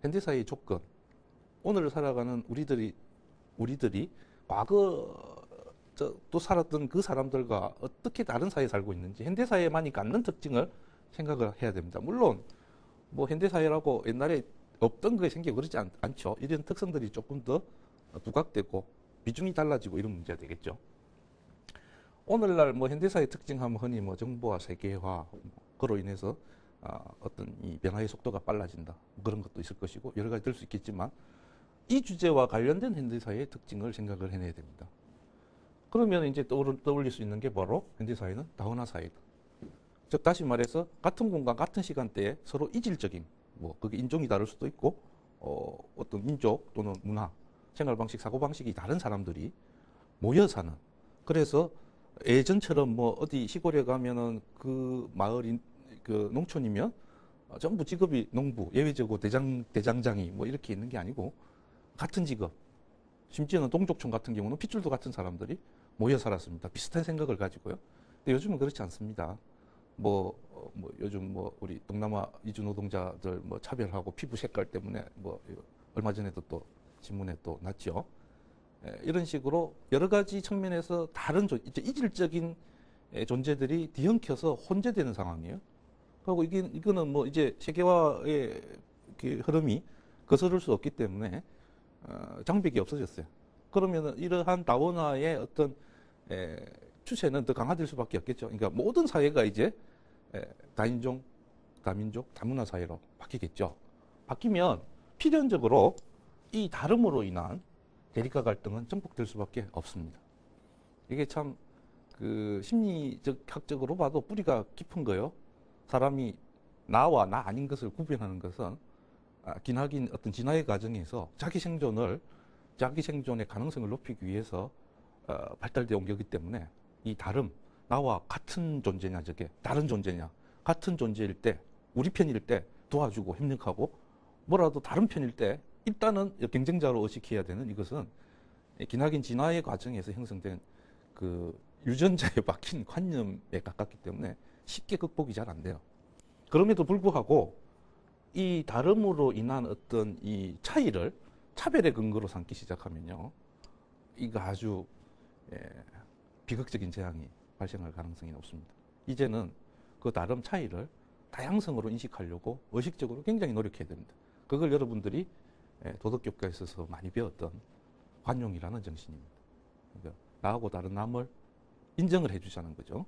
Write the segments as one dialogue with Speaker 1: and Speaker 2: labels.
Speaker 1: 현대사회의 조건, 오늘 살아가는 우리들이 과거 또 살았던 그 사람들과 어떻게 다른 사회에 살고 있는지 현대사회만이 갖는 특징을 생각을 해야 됩니다. 물론 뭐 현대사회라고 옛날에 없던 거에 생기고 그러지 않죠. 이런 특성들이 조금 더 부각되고 비중이 달라지고 이런 문제가 되겠죠. 오늘날 뭐 현대사회 특징하면 흔히 뭐 정보화, 세계화, 그로 인해서 어떤 이 변화의 속도가 빨라진다, 그런 것도 있을 것이고 여러 가지 될 수 있겠지만 이 주제와 관련된 현대사회의 특징을 생각을 해내야 됩니다. 그러면 이제 떠올릴 수 있는 게 바로 현대사회는 다원화 사회다. 즉 다시 말해서 같은 공간, 같은 시간대에 서로 이질적인, 뭐 그게 인종이 다를 수도 있고 어떤 민족 또는 문화, 생활 방식, 사고 방식이 다른 사람들이 모여 사는. 그래서 예전처럼 뭐 어디 시골에 가면은 그 마을인 그 농촌이면 전부 직업이 농부, 예외적으로 대장장이 뭐 이렇게 있는 게 아니고 같은 직업, 심지어는 동족촌 같은 경우는 핏줄도 같은 사람들이 모여 살았습니다. 비슷한 생각을 가지고요. 근데 요즘은 그렇지 않습니다. 요즘 우리 동남아 이주 노동자들 뭐 차별하고 피부 색깔 때문에 뭐 얼마 전에도 또 신문에 또 났죠. 이런 식으로 여러 가지 측면에서 다른 이제 이질적인 존재들이 뒤엉켜서 혼재되는 상황이에요. 그리고 이거는 뭐 이제 세계화의 흐름이 거스를 수 없기 때문에 장벽이 없어졌어요. 그러면 이러한 다원화의 어떤 추세는 더 강화될 수밖에 없겠죠. 그러니까 모든 사회가 이제 다인종, 다민족, 다문화 사회로 바뀌겠죠. 바뀌면 필연적으로 이 다름으로 인한 대립과 갈등은 증폭될 수밖에 없습니다. 이게 참 그 심리적 학적으로 봐도 뿌리가 깊은 거예요. 사람이 나와 나 아닌 것을 구별하는 것은 기나긴 어떤 진화의 과정에서 자기 생존의 가능성을 높이기 위해서 발달되어 온 거기 때문에 이 다름, 나와 같은 존재냐 저게 다른 존재냐, 같은 존재일 때 우리 편일 때 도와주고 협력하고 뭐라도 다른 편일 때 일단은 경쟁자로 의식해야 되는, 이것은 기나긴 진화의 과정에서 형성된 그 유전자에 박힌 관념에 가깝기 때문에 쉽게 극복이 잘 안 돼요. 그럼에도 불구하고 이 다름으로 인한 어떤 이 차이를 차별의 근거로 삼기 시작하면요, 이거 아주 비극적인 재앙이 발생할 가능성이 높습니다. 이제는 그 다름 차이를 다양성으로 인식하려고 의식적으로 굉장히 노력해야 됩니다. 그걸 여러분들이 도덕교과에 있어서 많이 배웠던 관용이라는 정신입니다. 그러니까 나하고 다른 남을 인정을 해주자는 거죠.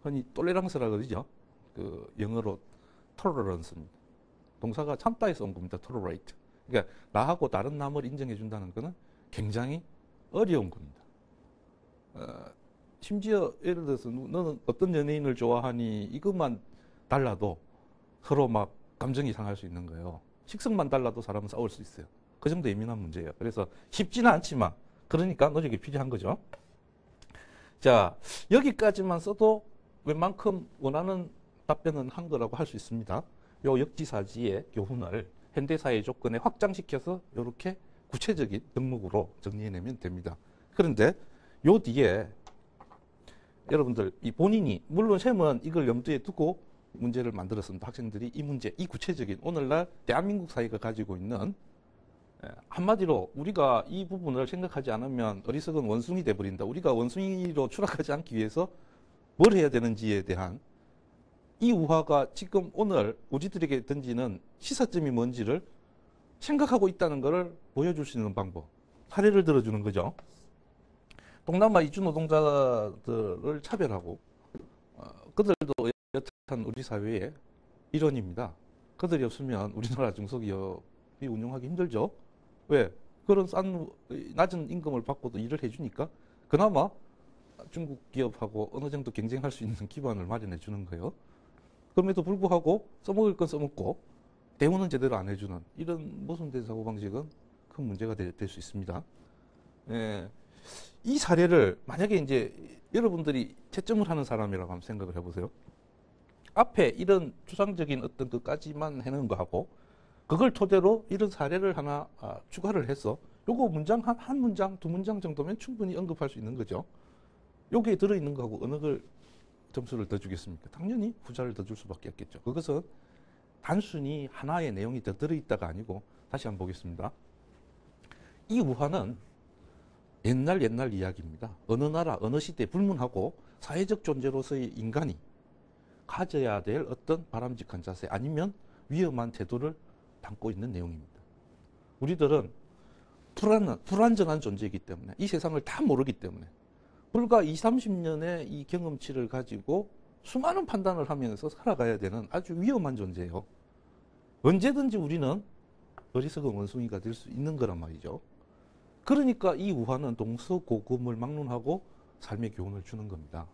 Speaker 1: 흔히 톨레랑스라 그러죠. 그 영어로 tolerance입니다. 동사가 참다에서 온 겁니다. tolerate. 그러니까 나하고 다른 남을 인정해 준다는 것은 굉장히 어려운 겁니다. 심지어 예를 들어서 너는 어떤 연예인을 좋아하니 이것만 달라도 서로 막 감정이 상할 수 있는 거예요. 식성만 달라도 사람은 싸울 수 있어요. 그 정도 예민한 문제예요. 그래서 쉽지는 않지만 그러니까 노력이 필요한 거죠. 자, 여기까지만 써도 웬만큼 원하는 답변은 한 거라고 할 수 있습니다. 요 역지사지의 교훈을 현대사회 조건에 확장시켜서 이렇게 구체적인 덕목으로 정리해내면 됩니다. 그런데 요 뒤에 여러분들 이 본인이, 물론 쌤은 이걸 염두에 두고 문제를 만들었습니다. 학생들이 이 문제, 이 구체적인 오늘날 대한민국 사회가 가지고 있는, 한마디로 우리가 이 부분을 생각하지 않으면 어리석은 원숭이 돼버린다. 우리가 원숭이로 추락하지 않기 위해서 뭘 해야 되는지에 대한 이 우화가 지금 오늘 우리들에게 던지는 시사점이 뭔지를 생각하고 있다는 것을 보여줄 수 있는 방법, 사례를 들어주는 거죠. 동남아 이주 노동자들을 차별하고 그들도 여튼 우리 사회의 일원입니다. 그들이 없으면 우리나라 중소기업이 운영하기 힘들죠. 왜? 그런 낮은 임금을 받고도 일을 해주니까 그나마 중국 기업하고 어느 정도 경쟁할 수 있는 기반을 마련해 주는 거예요. 그럼에도 불구하고 써먹을 건 써먹고 대우는 제대로 안 해주는 이런 모순된 사고방식은 큰 문제가 될 수 있습니다. 이 사례를 만약에 이제 여러분들이 채점을 하는 사람이라고 한번 생각을 해보세요. 앞에 이런 추상적인 어떤 것까지만 해놓은 거하고 그걸 토대로 이런 사례를 하나 추가를 해서 요거 문장 한 문장, 두 문장 정도면 충분히 언급할 수 있는 거죠. 여기에 들어있는 거하고 어느 걸 점수를 더 주겠습니까? 당연히 후자를 더 줄 수밖에 없겠죠. 그것은 단순히 하나의 내용이 더 들어있다가 아니고 다시 한번 보겠습니다. 이 우화는 옛날 이야기입니다. 어느 나라, 어느 시대 불문하고 사회적 존재로서의 인간이 가져야 될 어떤 바람직한 자세 아니면 위험한 태도를 담고 있는 내용입니다. 우리들은 불완전한 존재이기 때문에 이 세상을 다 모르기 때문에 불과 20, 30년의 이 경험치를 가지고 수많은 판단을 하면서 살아가야 되는 아주 위험한 존재예요. 언제든지 우리는 어리석은 원숭이가 될 수 있는 거란 말이죠. 그러니까 이 우화는 동서고금을 막론하고 삶의 교훈을 주는 겁니다.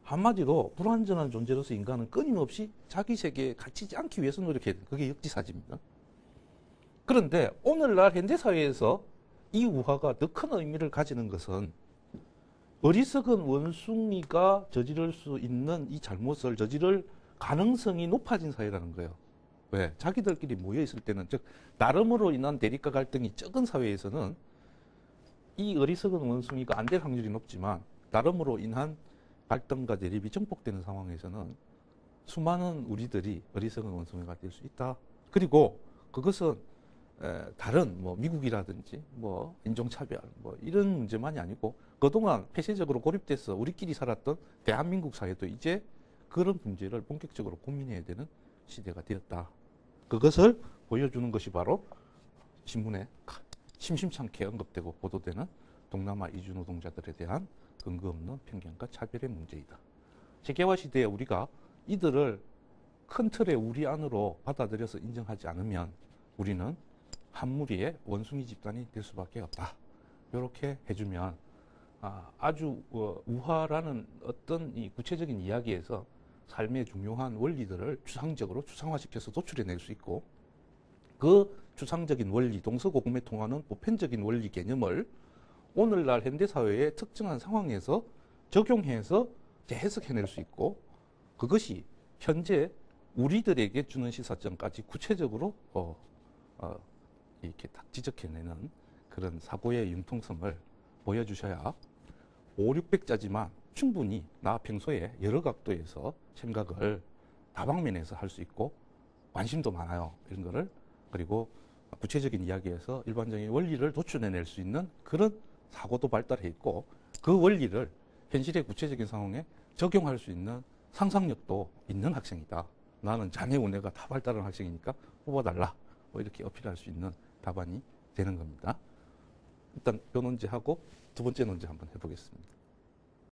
Speaker 1: 한마디로 불완전한 존재로서 인간은 끊임없이 자기 세계에 갇히지 않기 위해서 노력해야 돼요. 그게 역지사지입니다. 그런데 오늘날 현대사회에서 이 우화가 더 큰 의미를 가지는 것은 어리석은 원숭이가 저지를 수 있는 이 잘못을 저지를 가능성이 높아진 사회라는 거예요. 왜? 자기들끼리 모여있을 때는, 즉 나름으로 인한 대립과 갈등이 적은 사회에서는 이 어리석은 원숭이가 안 될 확률이 높지만 나름으로 인한 갈등과 대립이 증폭되는 상황에서는 수많은 우리들이 어리석은 원숭이가 될 수 있다. 그리고 그것은 다른 미국이라든지 인종차별 이런 문제만이 아니고 그동안 폐쇄적으로 고립돼서 우리끼리 살았던 대한민국 사회도 이제 그런 문제를 본격적으로 고민해야 되는 시대가 되었다. 그것을 보여주는 것이 바로 신문에 심심찮게 언급되고 보도되는 동남아 이주 노동자들에 대한 근거 없는 편견과 차별의 문제이다. 세계화 시대에 우리가 이들을 큰 틀의 우리 안으로 받아들여서 인정하지 않으면 우리는 한 무리의 원숭이 집단이 될 수밖에 없다. 이렇게 해주면 아주 우화라는 어떤 이 구체적인 이야기에서 삶의 중요한 원리들을 추상적으로 추상화시켜서 도출해낼 수 있고 그 추상적인 원리, 동서고금에 통하는 보편적인 원리 개념을 오늘날 현대사회의 특정한 상황에서 적용해서 재해석해낼 수 있고 그것이 현재 우리들에게 주는 시사점까지 구체적으로 이렇게 딱 지적해내는 그런 사고의 융통성을 보여주셔야 5, 600자지만 충분히 나 평소에 여러 각도에서 생각을 다방면에서 할 수 있고 관심도 많아요. 이런 거를. 그리고 구체적인 이야기에서 일반적인 원리를 도출해낼 수 있는 그런 사고도 발달해 있고 그 원리를 현실의 구체적인 상황에 적용할 수 있는 상상력도 있는 학생이다. 나는 자네 우네가 다 발달한 학생이니까 뽑아달라. 이렇게 어필할 수 있는 답안이 되는 겁니다. 일단 요 논제하고 두 번째 논제 한번 해보겠습니다.